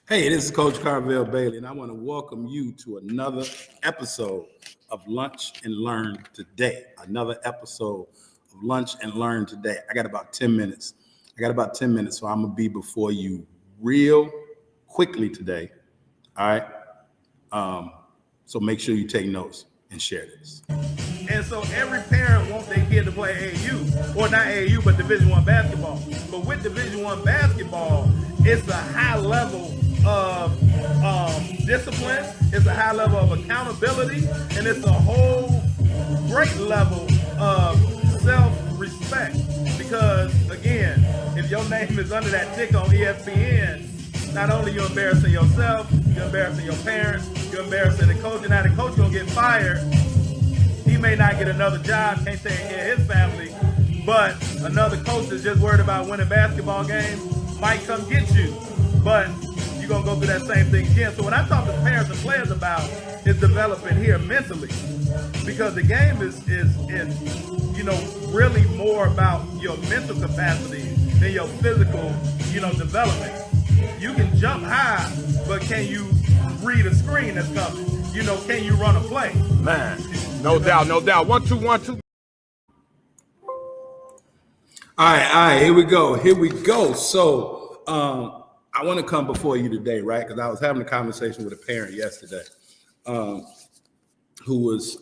Hey, this is Coach Carvel Bailey, and I want to welcome you to another episode of Lunch and Learn Today. Another episode of Lunch and Learn Today. I got about 10 minutes. So I'm going to be before you real quickly today. All right? So make sure you take notes and share this. And so every parent wants their kid to play AAU, or not AAU, but Division I basketball. But with Division I basketball, it's a high level of discipline, it's a high level of accountability, and it's a whole great level of self-respect. Because again, if your name is under that tick on ESPN, not only you're embarrassing yourself, you're embarrassing your parents, you're embarrassing the coach, and now the coach gonna get fired. He may not get another job, can't take care of his family, but another coach that's just worried about winning basketball games might come get you. But you're going to go through that same thing again. So what I talk to parents and players about is developing here mentally. Because the game is really more about your mental capacity than your physical, development. You can jump high, but can you read a screen that's coming? Can you run a play? Man, no doubt. 1, 2, 1, 2. All right, here we go. So I want to come before you today, right? Because I was having a conversation with a parent yesterday who was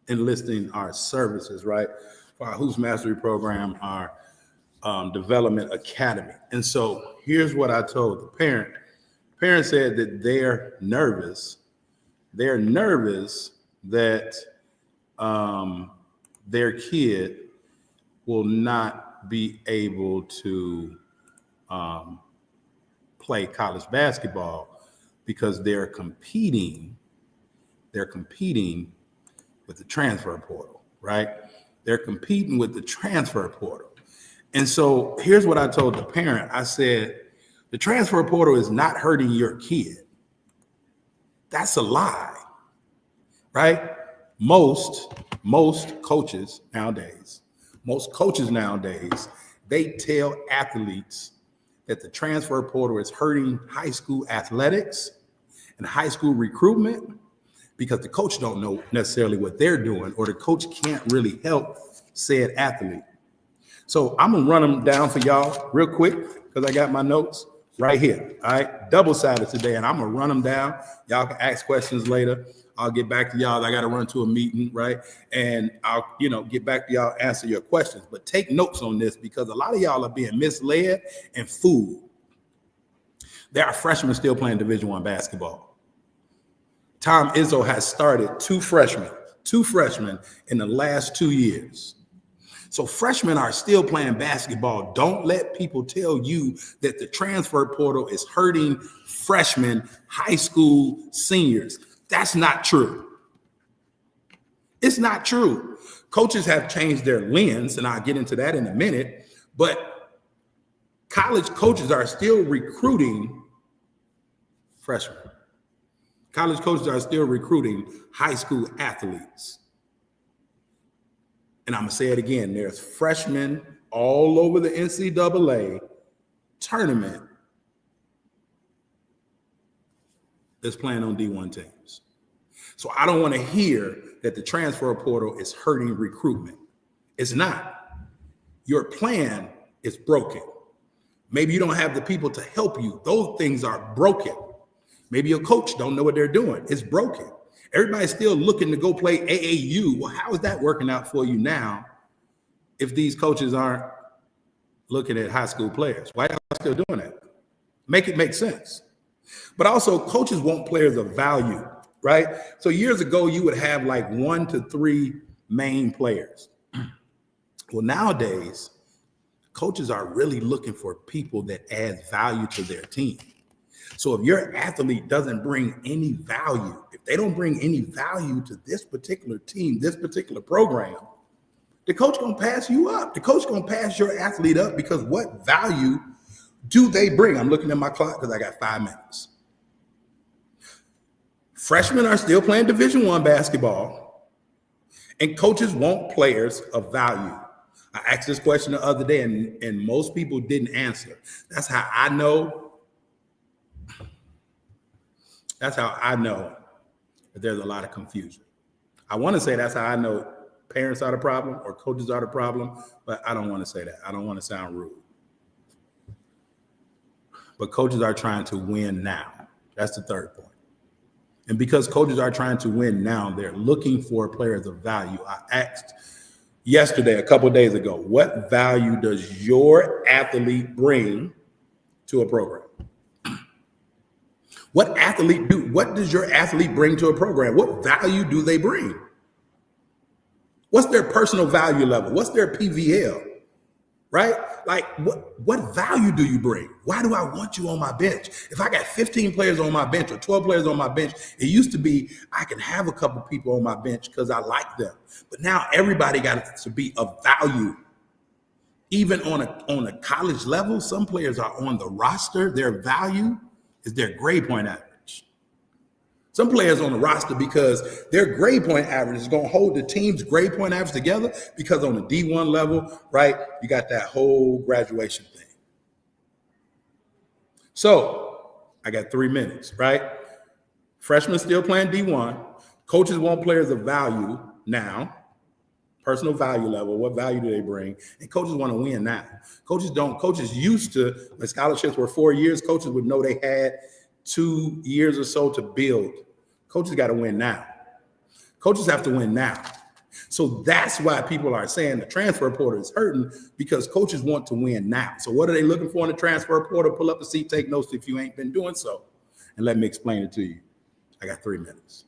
enlisting our services, right? For our Hoops Mastery program, our development academy. And so here's what I told the parent. The parent said that they're nervous. They're nervous that their kid will not be able to play college basketball because they're competing with the transfer portal, right? They're competing with the transfer portal. And so here's what I told the parent. I said, the transfer portal is not hurting your kid. That's a lie, right? Most coaches nowadays, they tell athletes that the transfer portal is hurting high school athletics and high school recruitment because the coach don't know necessarily what they're doing, or the coach can't really help said athlete. So I'm gonna run them down for y'all real quick because I got my notes right here. All right, double-sided today, and I'm gonna run them down. Y'all can ask questions later. I'll get back to y'all. I got to run to a meeting, right? And I'll, get back to y'all, answer your questions. But take notes on this because a lot of y'all are being misled and fooled. There are freshmen still playing Division I basketball. Tom Izzo has started two freshmen in the last 2 years. So freshmen are still playing basketball. Don't let people tell you that the transfer portal is hurting freshmen, high school seniors. That's not true. It's not true. Coaches have changed their lens, and I'll get into that in a minute, but college coaches are still recruiting freshmen. College coaches are still recruiting high school athletes. And I'm going to say it again, there's freshmen all over the NCAA tournament that's playing on D1 teams. So I don't want to hear that the transfer portal is hurting recruitment. It's not. Your plan is broken. Maybe you don't have the people to help you. Those things are broken. Maybe your coach don't know what they're doing. It's broken. Everybody's still looking to go play AAU. Well, how is that working out for you now if these coaches aren't looking at high school players? Why are you still doing that? Make it make sense. But also, coaches want players of value, right? So years ago, you would have like 1 to 3 main players. Well, nowadays, coaches are really looking for people that add value to their team. So if your athlete doesn't bring any value, if they don't bring any value to this particular team, this particular program, the coach gonna pass you up. The coach gonna pass your athlete up because what value do they bring? I'm looking at my clock because I got 5 minutes. Freshmen are still playing Division I basketball, and coaches want players of value. I asked this question the other day, and most people didn't answer. That's how I know That's how I know that there's a lot of confusion. I want to say that's how I know parents are the problem or coaches are the problem, but I don't want to say that. I don't want to sound rude. But coaches are trying to win now. That's the third point. And because coaches are trying to win now, they're looking for players of value. I asked yesterday, a couple of days ago, what value does your athlete bring to a program? What does your athlete bring to a program? What value do they bring? What's their personal value level? What's their PVL? Right? Like, what value do you bring? Why do I want you on my bench? If I got 15 players on my bench or 12 players on my bench, it used to be I can have a couple people on my bench because I like them. But now everybody got to be of value. Even on a college level, some players are on the roster. Their value is their grade point average. Some players on the roster because their grade point average is going to hold the team's grade point average together, because on the D1 level, right, you got that whole graduation thing. So I got 3 minutes, right? Freshmen still playing D1. Coaches want players of value now, personal value level. What value do they bring? And coaches want to win now. Coaches don't. Coaches used to, when scholarships were 4 years, coaches would know they had 2 years or so to build. Coaches got to win now. Coaches have to win now. So that's why people are saying the transfer portal is hurting, because coaches want to win now. So what are they looking for in the transfer portal? Pull up a seat, take notes if you ain't been doing so, and let me explain it to you. I got 3 minutes.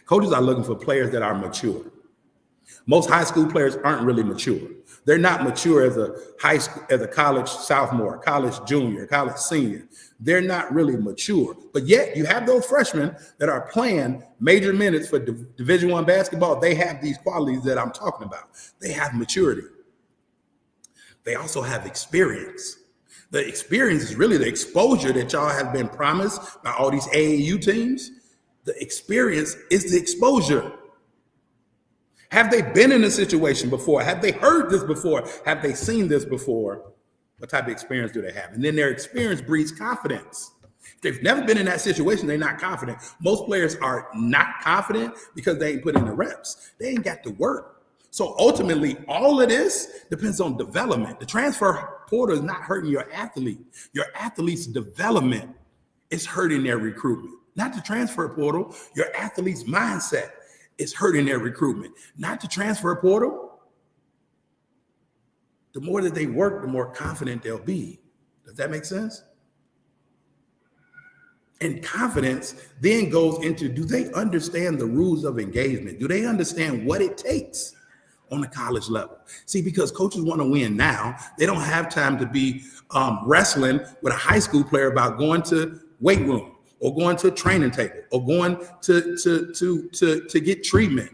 Coaches are looking for players that are mature. Most high school players aren't really mature. They're not mature as a college sophomore, college junior, college senior. They're not really mature. But yet you have those freshmen that are playing major minutes for Division I basketball. They have these qualities that I'm talking about. They have maturity. They also have experience. The experience is really the exposure that y'all have been promised by all these AAU teams. The experience is the exposure. Have they been in a situation before? Have they heard this before? Have they seen this before? What type of experience do they have? And then their experience breeds confidence. If they've never been in that situation, they're not confident. Most players are not confident because they ain't put in the reps. They ain't got to work. So ultimately, all of this depends on development. The transfer portal is not hurting your athlete. Your athlete's development is hurting their recruitment. Not the transfer portal, your athlete's mindset is hurting their recruitment, not the transfer portal. The more that they work, the more confident they'll be. Does that make sense? And confidence then goes into, do they understand the rules of engagement? Do they understand what it takes on the college level? See, because coaches want to win now, they don't have time to be wrestling with a high school player about going to weight room, or going to a training table, or going to get treatment,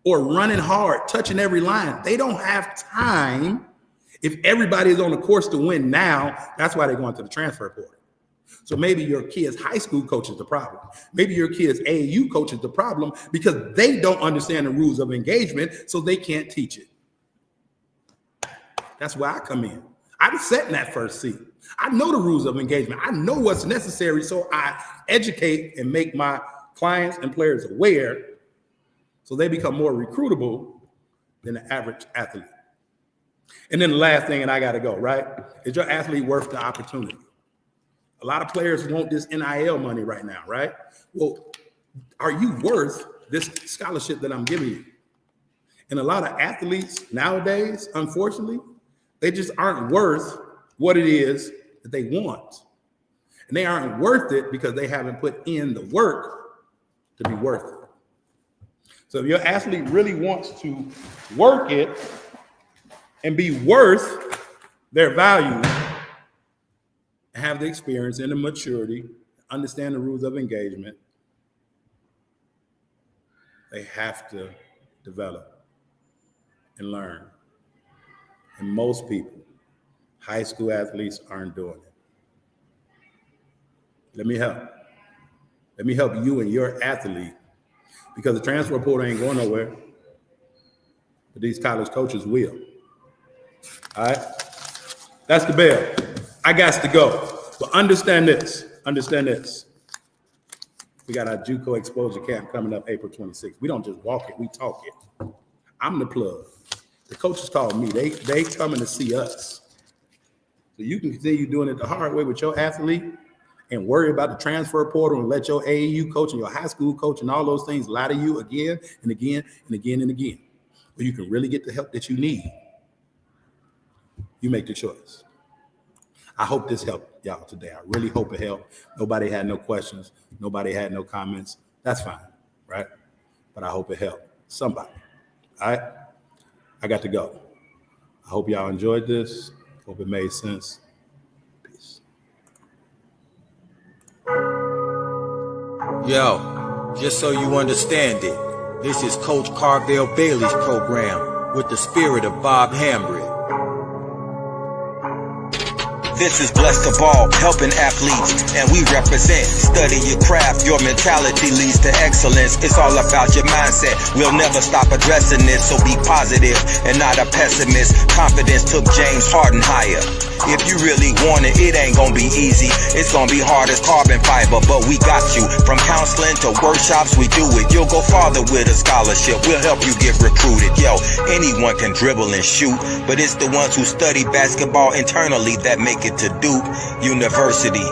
or running hard, touching every line. They don't have time. If everybody is on the course to win now, that's why they're going to the transfer portal. So maybe your kid's high school coach is the problem. Maybe your kid's AAU coach is the problem, because they don't understand the rules of engagement, so they can't teach it. That's where I come in. I'm sat in that first seat. I know the rules of engagement. I know what's necessary, so I educate and make my clients and players aware, so they become more recruitable than the average athlete. And then the last thing, and I got to go, right? Is your athlete worth the opportunity? A lot of players want this NIL money right now, right? Well, are you worth this scholarship that I'm giving you? And a lot of athletes nowadays, unfortunately, they just aren't worth what it is that they want. And they aren't worth it because they haven't put in the work to be worth it. So if your athlete really wants to work it and be worth their value, and have the experience and the maturity, understand the rules of engagement, they have to develop and learn. And most people, high school athletes, aren't doing it. Let me help. Let me help you and your athlete, because the transfer portal ain't going nowhere, but these college coaches will. All right? That's the bell. I got to go. But understand this. Understand this. We got our JUCO exposure camp coming up April 26th. We don't just walk it, we talk it. I'm the plug. The coaches call me. They coming to see us. So you can continue doing it the hard way with your athlete and worry about the transfer portal and let your AAU coach and your high school coach and all those things lie to you again and again and again and again. Or you can really get the help that you need. You make the choice. I hope this helped y'all today. I really hope it helped. Nobody had no questions. Nobody had no comments. That's fine, right? But I hope it helped somebody. All right? I got to go. I hope y'all enjoyed this. Hope it made sense. Peace. Yo, just so you understand it, this is Coach Carvel Bailey's program with the spirit of Bob Hambry. This is Blessed to Ball, helping athletes, and we represent. Study your craft, your mentality leads to excellence. It's all about your mindset. We'll never stop addressing this, so be positive and not a pessimist. Confidence took James Harden higher. If you really want it, it ain't gonna be easy. It's gonna be hard as carbon fiber, but we got you. From counseling to workshops, we do it. You'll go farther with a scholarship. We'll help you get recruited. Yo, anyone can dribble and shoot, but it's the ones who study basketball internally that make it to Duke University.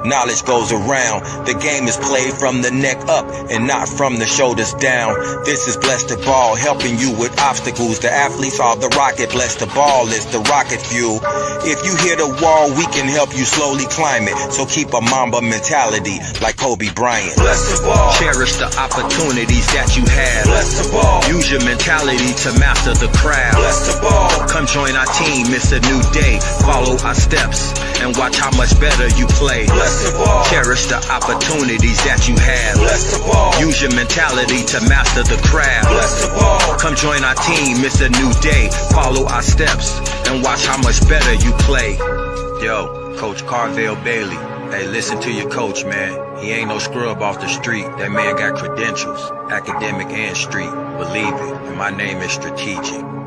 Knowledge goes around. The game is played from the neck up and not from the shoulders down. This is Blessed to Ball, helping you with obstacles. The athletes are the rocket. Blessed to Ball is the rocket fuel. If you hit a wall, we can help you slowly climb it. So keep a Mamba mentality like Kobe Bryant. Blessed to Ball. Cherish the opportunities that you have. Blessed to Ball. Use your mentality to master the craft. Blessed to Ball. Come join our team, it's a new day. Follow our steps and watch how much better you play. Cherish the opportunities that you have. Use your mentality to master the craft. Come join our team, it's a new day. Follow our steps and watch how much better you play. Yo, Coach Carvel Bailey. Hey, listen to your coach, man. He ain't no scrub off the street. That man got credentials, academic and street. Believe it, and my name is strategic.